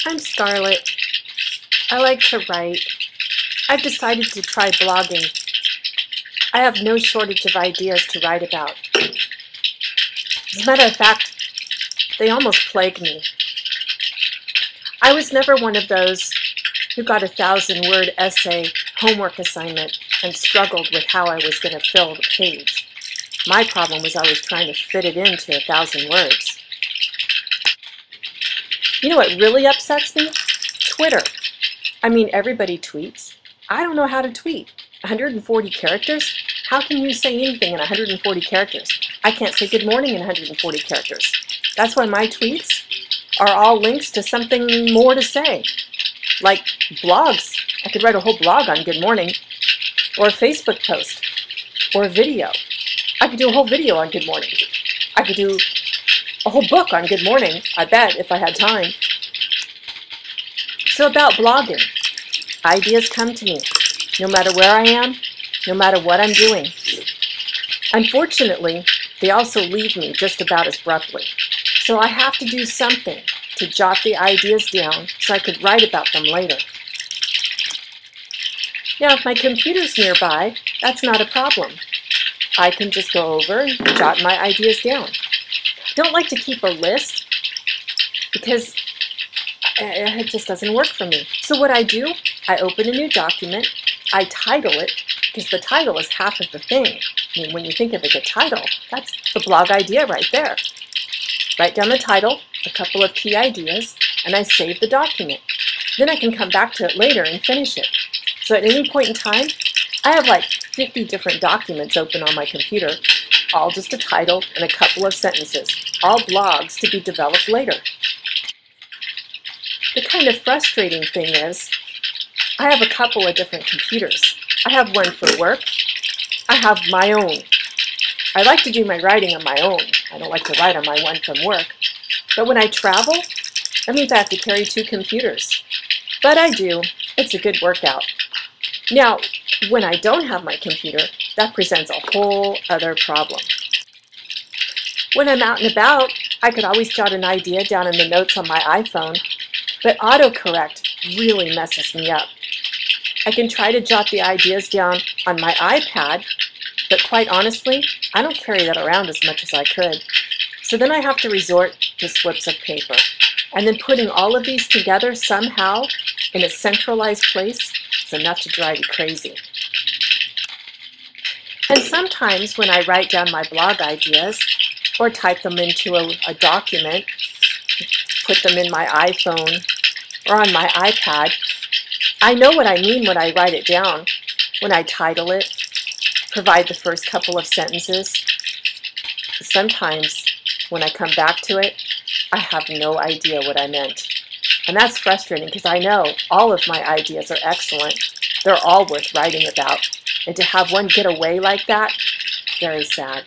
I'm Scarlett. I like to write. I've decided to try blogging. I have no shortage of ideas to write about. As a matter of fact, they almost plague me. I was never one of those who got a 1,000-word essay homework assignment and struggled with how I was going to fill the page. My problem was I was trying to fit it into 1,000 words. You know what really upsets me? Twitter. I mean, everybody tweets. I don't know how to tweet. 140 characters? How can you say anything in 140 characters? I can't say good morning in 140 characters. That's why my tweets are all links to something more to say. Like blogs. I could write a whole blog on good morning, or a Facebook post, or a video. I could do a whole video on good morning. I could do a whole book on good morning, I bet, if I had time. So about blogging, ideas come to me, no matter where I am, no matter what I'm doing. Unfortunately, they also leave me just about as abruptly. So I have to do something to jot the ideas down so I could write about them later. Now, if my computer's nearby, that's not a problem. I can just go over and jot my ideas down. I don't like to keep a list because it just doesn't work for me. So what I do, I open a new document, I title it, because the title is half of the thing. I mean, when you think of a good title, that's the blog idea right there. Write down the title, a couple of key ideas, and I save the document. Then I can come back to it later and finish it. So at any point in time, I have like 50 different documents open on my computer, all just a title and a couple of sentences, all blogs to be developed later. The kind of frustrating thing is, I have a couple of different computers. I have one for work. I have my own. I like to do my writing on my own. I don't like to write on my one from work. But when I travel, that means I have to carry 2 computers. But I do. It's a good workout. Now, when I don't have my computer, that presents a whole other problem. When I'm out and about, I could always jot an idea down in the notes on my iPhone, but autocorrect really messes me up. I can try to jot the ideas down on my iPad, but quite honestly, I don't carry that around as much as I could. So then I have to resort to slips of paper. And then putting all of these together somehow in a centralized place is enough to drive you crazy. And sometimes when I write down my blog ideas or type them into a document, put them in my iPhone or on my iPad, I know what I mean when I write it down, when I title it, provide the first couple of sentences. Sometimes when I come back to it, I have no idea what I meant. And that's frustrating because I know all of my ideas are excellent. They're all worth writing about. And to have one get away like that, very sad.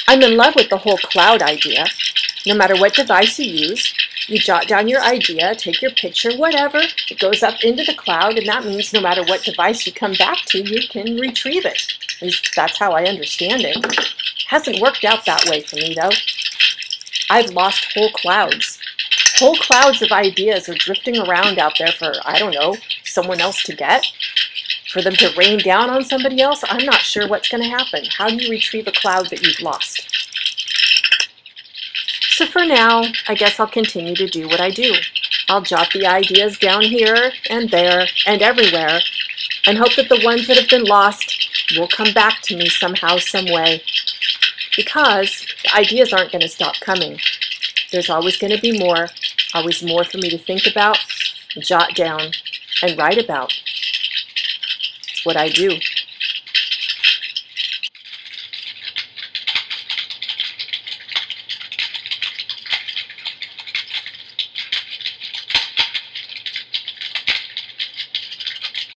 I'm in love with the whole cloud idea. No matter what device you use, you jot down your idea, take your picture, whatever. It goes up into the cloud, and that means no matter what device you come back to, you can retrieve it. At least that's how I understand it. Hasn't worked out that way for me, though. I've lost whole clouds. Whole clouds of ideas are drifting around out there for, I don't know, someone else to get. For them to rain down on somebody else, I'm not sure what's going to happen. How do you retrieve a cloud that you've lost? So for now, I guess I'll continue to do what I do. I'll jot the ideas down here and there and everywhere and hope that the ones that have been lost will come back to me somehow, some way. Because the ideas aren't going to stop coming. There's always going to be more, always more for me to think about, jot down, and write about. It's what I do.